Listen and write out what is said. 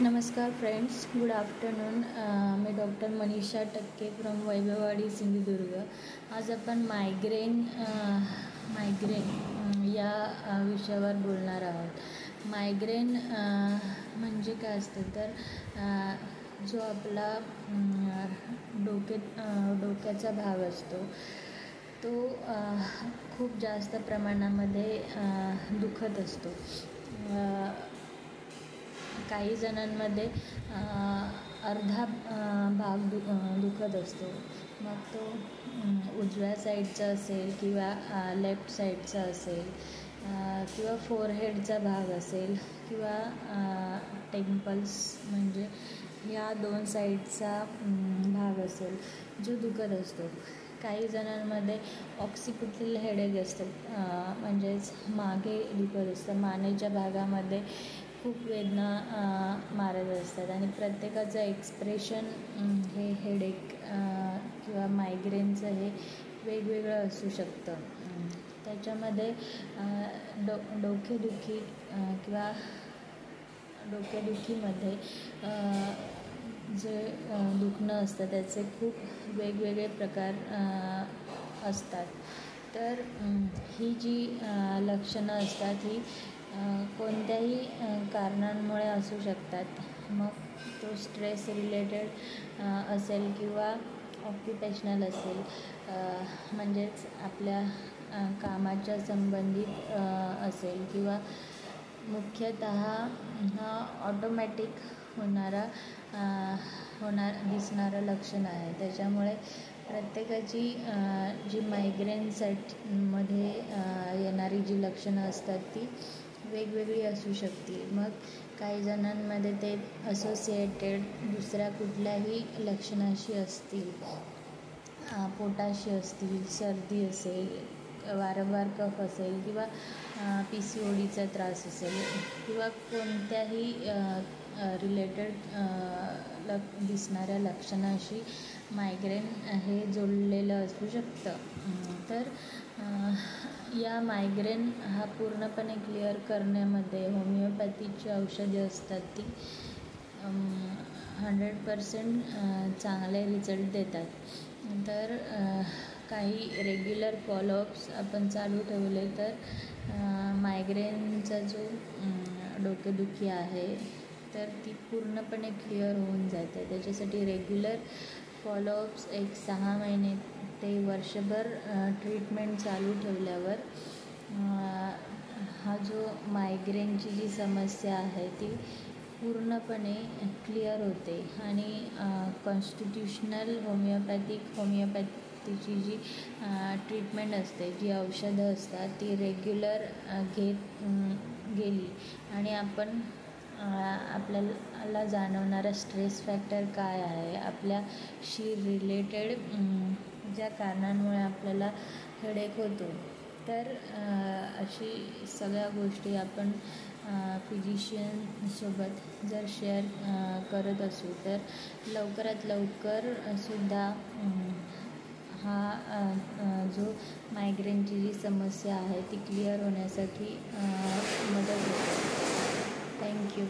नमस्कार friends, good afternoon. मी doctor Manisha टक्के from Vaibhavwadi Sindhudurg. आज आपण मायग्रेन या विषयावर बोलणार आहोत. मायग्रेन म्हणजे काय असतं तर जो आपला डोक्याचा भाग असतो तो खूप जास्त प्रमाणामध्ये दुखत असतो. काही जणांमध्ये अर्धा भाग दुखत असतो. मग तो उजव्या साईडचा असेल किंवा लेफ्ट साईडचा असेल किंवा फोरहेडचा भाग असेल किंवा टेम्पल्स म्हणजे ह्या दोन साईडचा भाग असेल जो दुखत असतो. काही जणांमध्ये ऑक्सिपिटल हेडेक असतं, म्हणजेच मागे दुखत असतं. मानेच्या भागामध्ये खूप वेदना मारत असतात आणि प्रत्येकाचं एक्सप्रेशन हे हेडेक किंवा मायग्रेनचं हे वेगवेगळं असू शकतं. त्याच्यामध्ये डोकेदुखी किंवा डोकेदुखीमध्ये जे दुखणं असतं त्याचे खूप वेगवेगळे प्रकार असतात. तर ही जी लक्षणं असतात ही कोणत्याही कारणांमुळे असू शकतात. मग तो स्ट्रेस रिलेटेड असेल किंवा ऑक्युपेशनल असेल, म्हणजेच आपल्या कामाच्या संबंधित असेल किंवा मुख्यतः हा ऑटोमॅटिक दिसणारं लक्षण आहे. त्याच्यामुळे प्रत्येकाची जी मायग्रेनसाठी येणारी जी लक्षणं असतात ती वेगवेगळी असू शकतील. मग काही जणांमध्ये ते असोसिएटेड दुसऱ्या कुठल्याही लक्षणाशी असतील, पोटाशी असतील, सर्दी असेल, वारंवार कफ असेल किंवा PCODचा त्रास असेल किंवा कोणत्याही रिलेटेड दिसणाऱ्या लक्षणाशी मायग्रेन हे जोडलेलं असू शकतं. तर या मायग्रेन हा पूर्णपणे क्लिअर करण्यामध्ये होमिओपॅथीची औषधे असतात ती 100% चांगले रिझल्ट देतात. तर काही रेग्युलर फॉलोअप्स आपण चालू ठेवले तर मायग्रेनचा जो डोकेदुखी आहे तर ती पूर्णपणे क्लिअर होऊन जाते. त्याच्यासाठी रेग्युलर फॉलोअप्स 6 महिने ते वर्षभर ट्रीटमेंट चालू ठेवल्यावर हा जो मायग्रेनची जी समस्या आहे ती पूर्णपणे क्लिअर होते. आणि कॉन्स्टिट्यूशनल होमिओपॅथीची जी ट्रीटमेंट असते, जी औषधं असतात ती रेग्युलर घेत गेली आणि आपण आपल्याला जाणवणारा स्ट्रेस फॅक्टर काय आहे, आपल्याशी रिलेटेड ज्या कारणांमुळे आपल्याला हेडेक होतो, तर अशी सगळ्या गोष्टी आपण फिजिशियनसोबत जर शेअर करत असू तर लवकरात लवकर सुद्धा हा जो मायग्रेनची जी समस्या आहे ती क्लिअर होण्यासाठी मदत होते. थँक्यू.